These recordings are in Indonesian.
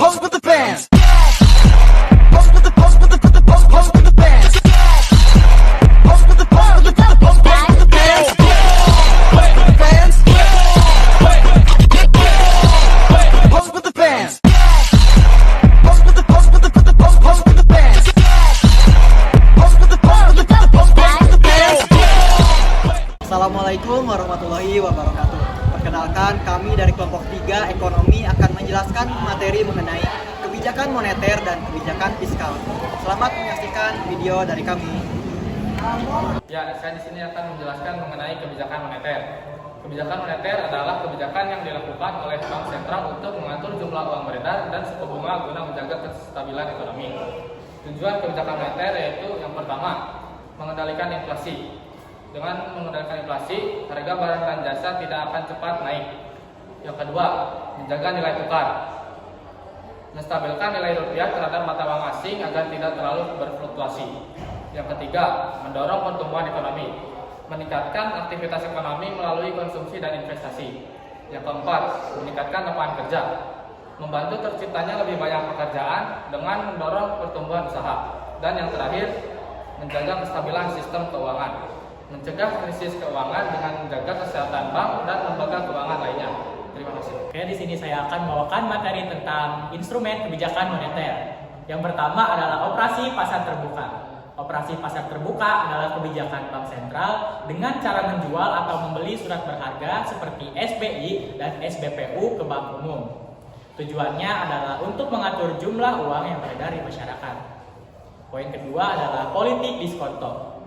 Pose with the bands. Pose with the pose with the pose with the bands. Pose with the pose with the pose with the bands. Pose with the bands. Pose with the bands. Pose with the pose with the pose with the bands. Pose with the pose with the pose with the bands. Assalamualaikum warahmatullahi wabarakatuh. Perkenalkan, kami dari kelompok 3 ekonomi akan menjelaskan materi mengenai kebijakan moneter dan kebijakan fiskal. Selamat menyaksikan video dari kami. Ya, saya di sini akan menjelaskan mengenai kebijakan moneter. Kebijakan moneter adalah kebijakan yang dilakukan oleh bank sentral untuk mengatur jumlah uang beredar dan suku bunga guna menjaga kestabilan ekonomi. Tujuan kebijakan moneter yaitu yang pertama, mengendalikan inflasi. Dengan mengendalikan inflasi, harga barang dan jasa tidak akan cepat naik. Yang kedua, menjaga nilai tukar. Menstabilkan nilai rupiah terhadap mata uang asing agar tidak terlalu berfluktuasi. Yang ketiga, mendorong pertumbuhan ekonomi. Meningkatkan aktivitas ekonomi melalui konsumsi dan investasi. Yang keempat, meningkatkan lapangan kerja. Membantu terciptanya lebih banyak pekerjaan dengan mendorong pertumbuhan usaha. Dan yang terakhir, menjaga kestabilan sistem keuangan. Mencegah krisis keuangan dengan menjaga kesehatan bank dan lembaga keuangan lainnya. Terima kasih. Oke, di sini saya akan membawakan materi tentang instrumen kebijakan moneter. Yang pertama adalah operasi pasar terbuka. Operasi pasar terbuka adalah kebijakan bank sentral dengan cara menjual atau membeli surat berharga seperti SBI dan SBPU ke bank umum. Tujuannya adalah untuk mengatur jumlah uang yang beredar di masyarakat. Poin kedua adalah politik diskonto.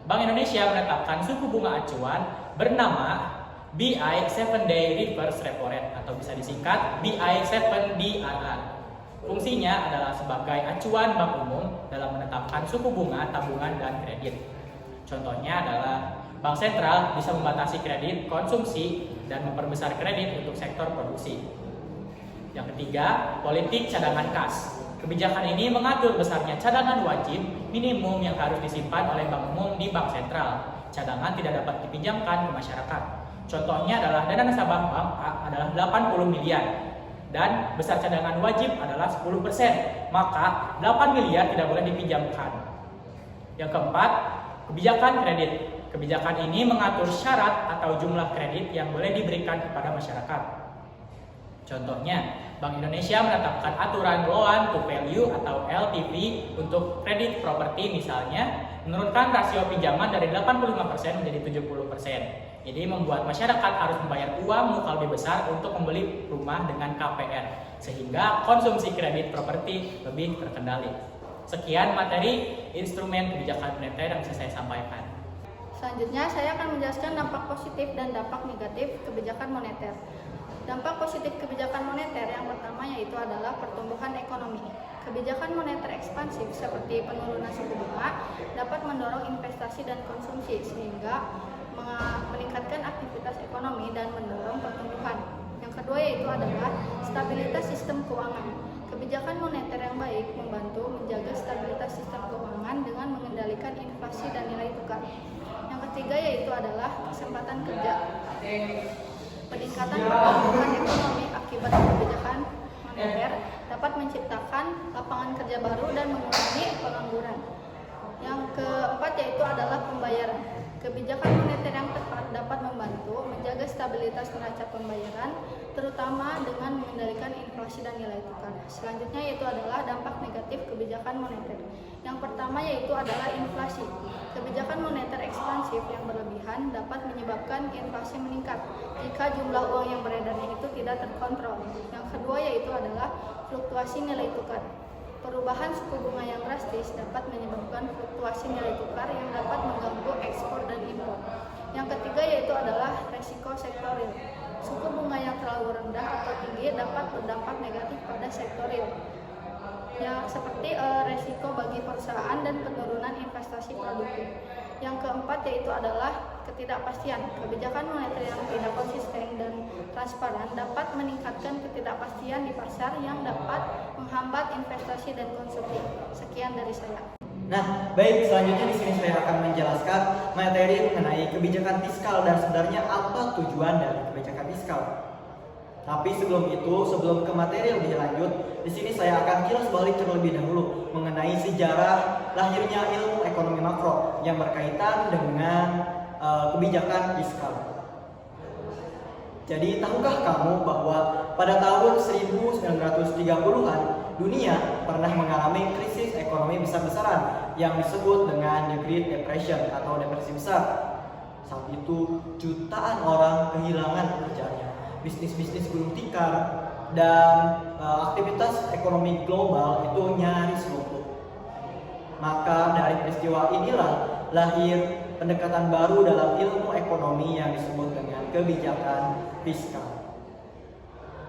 Bank Indonesia menetapkan suku bunga acuan bernama BI 7-Day Reverse Repo Rate atau bisa disingkat BI 7DRR. Fungsinya adalah sebagai acuan bank umum dalam menetapkan suku bunga tabungan dan kredit. Contohnya adalah bank sentral bisa membatasi kredit konsumsi dan memperbesar kredit untuk sektor produksi. Yang ketiga, politik cadangan kas. Kebijakan ini mengatur besarnya cadangan wajib minimum yang harus disimpan oleh bank umum di bank sentral. Cadangan tidak dapat dipinjamkan ke masyarakat. Contohnya adalah dana nasabah bank adalah 80 miliar dan besar cadangan wajib adalah 10%, maka 8 miliar tidak boleh dipinjamkan. Yang keempat, kebijakan kredit. Kebijakan ini mengatur syarat atau jumlah kredit yang boleh diberikan kepada masyarakat. Contohnya, Bank Indonesia menetapkan aturan loan to value atau LTV untuk kredit properti misalnya, menurunkan rasio pinjaman dari 85% menjadi 70%. Jadi membuat masyarakat harus membayar uang muka lebih besar untuk membeli rumah dengan KPR, sehingga konsumsi kredit properti lebih terkendali. Sekian materi instrumen kebijakan moneter yang bisa saya sampaikan. Selanjutnya saya akan menjelaskan dampak positif dan dampak negatif kebijakan moneter. Dampak positif kebijakan moneter yang pertama yaitu adalah pertumbuhan ekonomi. Kebijakan moneter ekspansif seperti penurunan suku bunga dapat mendorong investasi dan konsumsi sehingga meningkatkan aktivitas ekonomi dan mendorong pertumbuhan. Yang kedua yaitu adalah stabilitas sistem keuangan. Kebijakan moneter yang baik membantu menjaga stabilitas sistem keuangan dengan mengendalikan inflasi dan nilai tukar. Yang ketiga yaitu adalah kesempatan kerja. Peningkatan pertumbuhan ekonomi akibat kebijakan moneter dapat menciptakan lapangan kerja baru dan mengurangi pengangguran. Yang keempat yaitu adalah pembayaran. Kebijakan moneter yang tepat dapat membantu menjaga stabilitas neraca pembayaran, terutama dengan mengendalikan inflasi dan nilai tukar. Selanjutnya yaitu adalah dampak negatif kebijakan moneter. Yang pertama yaitu adalah inflasi. Kebijakan moneter ekspansif yang berlebihan dapat menyebabkan inflasi meningkat jika jumlah uang yang beredarnya itu tidak terkontrol. Yang kedua yaitu adalah fluktuasi nilai tukar. Perubahan suku bunga yang drastis dapat menyebabkan fluktuasi nilai tukar yang dapat mengganggu ekspor dan impor. Yang ketiga yaitu adalah resiko sektor real. Suku bunga yang terlalu rendah atau tinggi dapat berdampak negatif pada sektor real, yang seperti resiko bagi perusahaan dan penurunan investasi produktif. Yang keempat yaitu adalah ketidakpastian. Kebijakan moneter yang tidak konsisten dan transparan dapat meningkatkan ketidakpastian di pasar yang dapat menghambat investasi dan konsumsi. Sekian dari saya. Nah, baik, selanjutnya di sini saya akan menjelaskan materi mengenai kebijakan fiskal dan sebenarnya apa tujuan dari kebijakan fiskal. Tapi sebelum itu, sebelum ke materi yang lebih lanjut, di sini saya akan kilas balik terlebih dahulu mengenai sejarah lahirnya ilmu ekonomi makro yang berkaitan dengan kebijakan fiskal. Jadi, tahukah kamu bahwa pada tahun 1930-an dunia pernah mengalami krisis ekonomi besar-besaran yang disebut dengan The Great Depression atau depresi besar. Saat itu jutaan orang kehilangan pekerjaannya, bisnis-bisnis gulung tikar, dan aktivitas ekonomi global itu nyaris lumpuh. Maka dari peristiwa inilah lahir pendekatan baru dalam ilmu ekonomi yang disebut dengan kebijakan fiskal.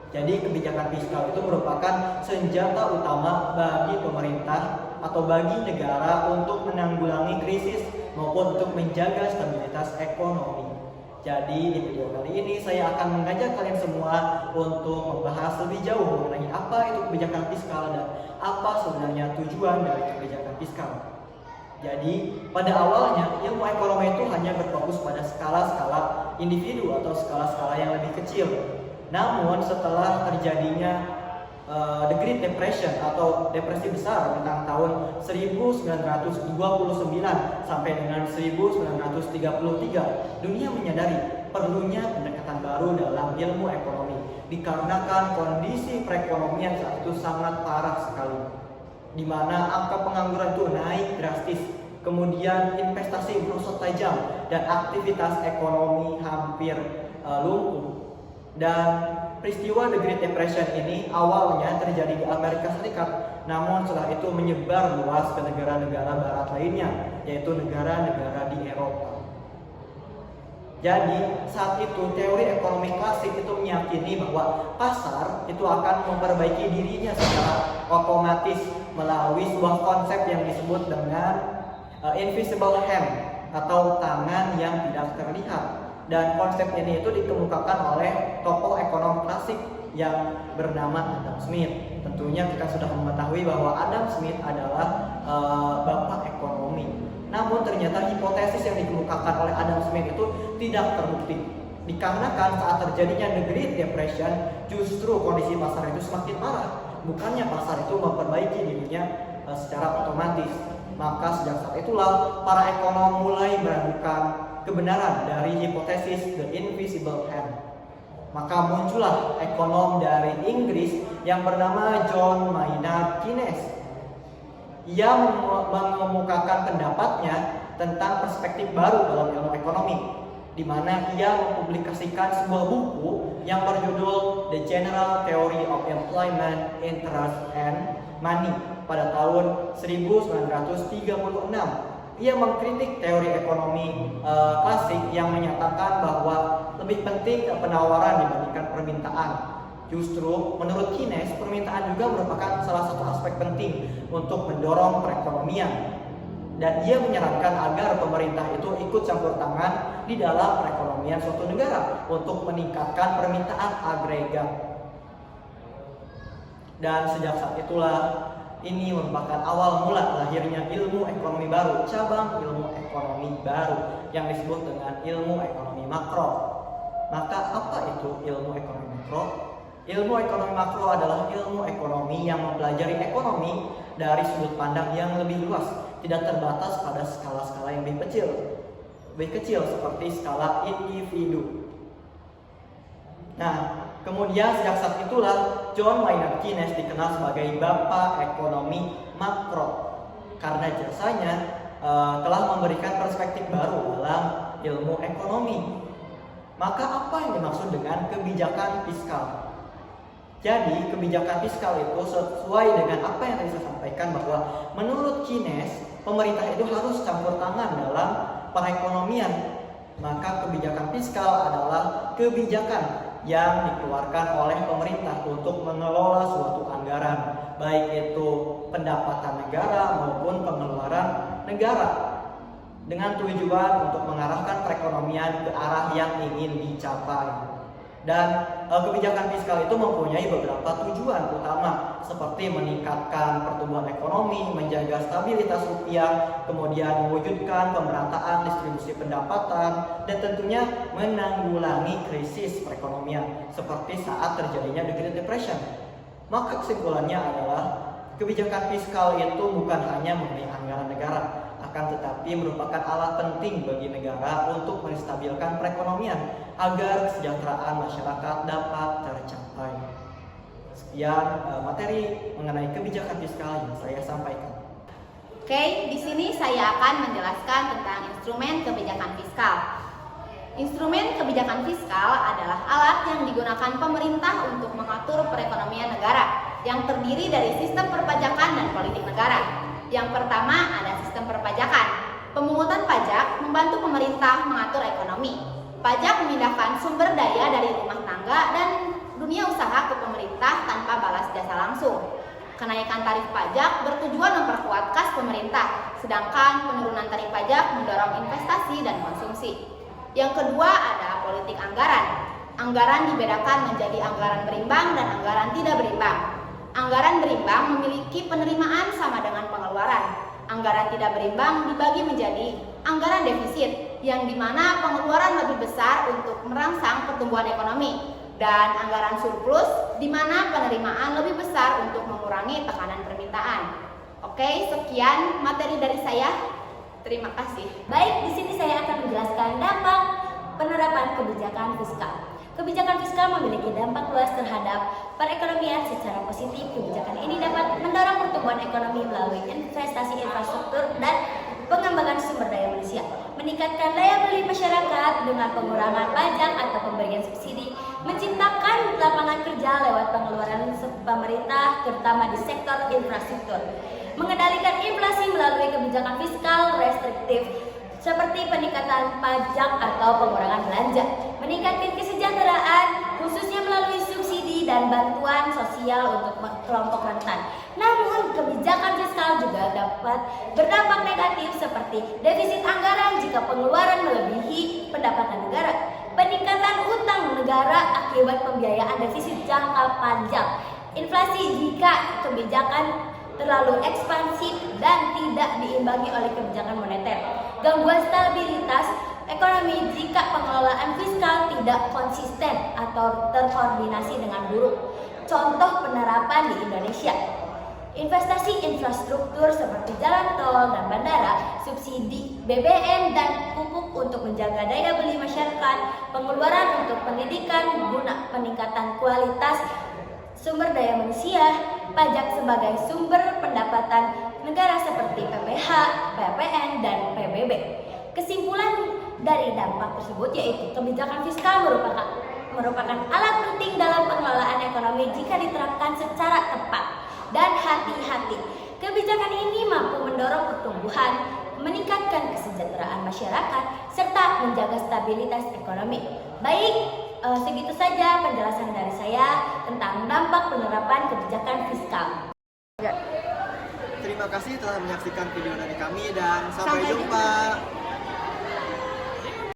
Jadi kebijakan fiskal itu merupakan senjata utama bagi pemerintah atau bagi negara untuk menanggulangi krisis maupun untuk menjaga stabilitas ekonomi. Jadi di video kali ini saya akan mengajak kalian semua untuk membahas lebih jauh mengenai apa itu kebijakan fiskal dan apa sebenarnya tujuan dari kebijakan fiskal. Jadi pada awalnya ilmu ekonomi itu hanya berfokus pada skala-skala individu atau skala-skala yang lebih kecil. Namun setelah terjadinya The Great Depression atau depresi besar tentang tahun 1929 sampai dengan 1933, dunia menyadari perlunya pendekatan baru dalam ilmu ekonomi dikarenakan kondisi perekonomian saat itu sangat parah sekali, di mana angka pengangguran itu naik drastis, kemudian investasi merosot tajam dan aktivitas ekonomi hampir lumpuh. Dan peristiwa The Great Depression ini awalnya terjadi di Amerika Serikat, namun setelah itu menyebar luas ke negara-negara barat lainnya, yaitu negara-negara di Eropa. Jadi saat itu teori ekonomi klasik itu meyakini bahwa pasar itu akan memperbaiki dirinya secara otomatis melalui sebuah konsep yang disebut dengan invisible hand atau tangan yang tidak terlihat. Dan konsep ini itu dikemukakan oleh tokoh ekonom klasik yang bernama Adam Smith. Tentunya kita sudah mengetahui bahwa Adam Smith adalah bapak ekonomi. Namun ternyata hipotesis yang dikemukakan oleh Adam Smith itu tidak terbukti. Dikarenakan saat terjadinya The Great Depression, justru kondisi pasar itu semakin parah. Bukannya pasar itu memperbaiki dirinya secara otomatis. Maka sejak saat itulah para ekonom mulai meragukan kebenaran dari hipotesis The Invisible Hand. Maka muncullah ekonom dari Inggris yang bernama John Maynard Keynes. Ia mengemukakan pendapatnya tentang perspektif baru dalam ilmu ekonomi, di mana ia mempublikasikan sebuah buku yang berjudul The General Theory of Employment, Interest, and Money pada tahun 1936. Ia mengkritik teori ekonomi klasik yang menyatakan bahwa lebih penting penawaran dibandingkan permintaan. Justru menurut Keynes, permintaan juga merupakan salah satu aspek penting untuk mendorong perekonomian. Dan ia menyarankan agar pemerintah itu ikut campur tangan di dalam perekonomian suatu negara untuk meningkatkan permintaan agregat. Dan sejak saat itulah ini merupakan awal mula lahirnya ilmu ekonomi baru, cabang ilmu ekonomi baru yang disebut dengan ilmu ekonomi makro. Maka apa itu ilmu ekonomi makro? Ilmu ekonomi makro adalah ilmu ekonomi yang mempelajari ekonomi dari sudut pandang yang lebih luas, tidak terbatas pada skala-skala yang lebih kecil seperti skala individu. Nah, kemudian sejak saat itulah John Maynard Keynes dikenal sebagai bapak ekonomi makro karena jasanya telah memberikan perspektif baru dalam ilmu ekonomi. Maka apa yang dimaksud dengan kebijakan fiskal? Jadi kebijakan fiskal itu sesuai dengan apa yang tadi saya sampaikan, bahwa menurut Keynes pemerintah itu harus campur tangan dalam perekonomian. Maka kebijakan fiskal adalah kebijakan yang dikeluarkan oleh pemerintah untuk mengelola suatu anggaran, baik itu pendapatan negara maupun pengeluaran negara, dengan tujuan untuk mengarahkan perekonomian ke arah yang ingin dicapai. Dan kebijakan fiskal itu mempunyai beberapa tujuan utama seperti meningkatkan pertumbuhan ekonomi, menjaga stabilitas rupiah, kemudian mewujudkan pemerataan distribusi pendapatan, dan tentunya menanggulangi krisis perekonomian seperti saat terjadinya The Great Depression. Maka kesimpulannya adalah kebijakan fiskal itu bukan hanya mengenai anggaran negara, akan tetapi merupakan alat penting bagi negara untuk menstabilkan perekonomian agar kesejahteraan masyarakat dapat tercapai. Sekian materi mengenai kebijakan fiskal yang saya sampaikan. Oke, di sini saya akan menjelaskan tentang instrumen kebijakan fiskal. Instrumen kebijakan fiskal adalah alat yang digunakan pemerintah untuk mengatur perekonomian negara yang terdiri dari sistem perpajakan dan politik negara. Yang pertama ada sistem perpajakan. Pemungutan pajak membantu pemerintah mengatur ekonomi. Pajak memindahkan sumber daya dari rumah tangga dan dunia usaha ke pemerintah tanpa balas jasa langsung. Kenaikan tarif pajak bertujuan memperkuat kas pemerintah, sedangkan penurunan tarif pajak mendorong investasi dan konsumsi. Yang kedua ada politik anggaran. Anggaran dibedakan menjadi anggaran berimbang dan anggaran tidak berimbang. Anggaran berimbang memiliki penerimaan sama dengan pengeluaran. Anggaran tidak berimbang dibagi menjadi anggaran defisit, yang dimana pengeluaran lebih besar untuk merangsang pertumbuhan ekonomi, dan anggaran surplus, di mana penerimaan lebih besar untuk mengurangi tekanan permintaan. Oke, sekian materi dari saya. Terima kasih. Baik, di sini saya akan menjelaskan dampak penerapan kebijakan fiskal. Kebijakan fiskal memiliki dampak luas terhadap perekonomian secara positif. Kebijakan ini dapat mendorong pertumbuhan ekonomi melalui investasi infrastruktur dan pengembangan sumber daya manusia, meningkatkan daya beli masyarakat dengan pengurangan pajak atau pemberian subsidi, menciptakan lapangan kerja lewat pengeluaran pemerintah terutama di sektor infrastruktur, mengendalikan inflasi melalui kebijakan fiskal restriktif seperti peningkatan pajak atau pengurangan belanja, meningkatkan kesejahteraan khususnya melalui subsidi dan bantuan sosial untuk kelompok rentan. Namun, kebijakan fiskal juga dapat berdampak negatif seperti defisit anggaran jika pengeluaran melebihi pendapatan negara, peningkatan utang negara akibat pembiayaan defisit jangka panjang, inflasi jika kebijakan terlalu ekspansif dan tidak diimbangi oleh kebijakan moneter, gangguan stabilitas ekonomi jika pengelolaan fiskal tidak konsisten atau terkoordinasi dengan buruk. Contoh penerapan di Indonesia: investasi infrastruktur seperti jalan tol dan bandara, subsidi BBM dan pupuk untuk menjaga daya beli masyarakat, pengeluaran untuk pendidikan guna peningkatan kualitas sumber daya manusia, pajak sebagai sumber pendapatan negara seperti PPH, PPN, dan PBB. Kesimpulan dari dampak tersebut yaitu kebijakan fiskal merupakan alat penting dalam pengelolaan ekonomi jika diterapkan secara tepat dan hati-hati. Kebijakan ini mampu mendorong pertumbuhan, meningkatkan kesejahteraan masyarakat, serta menjaga stabilitas ekonomi. Baik, segitu saja penjelasan dari saya tentang dampak penerapan kebijakan fiskal. Terima kasih telah menyaksikan video dari kami dan sampai jumpa.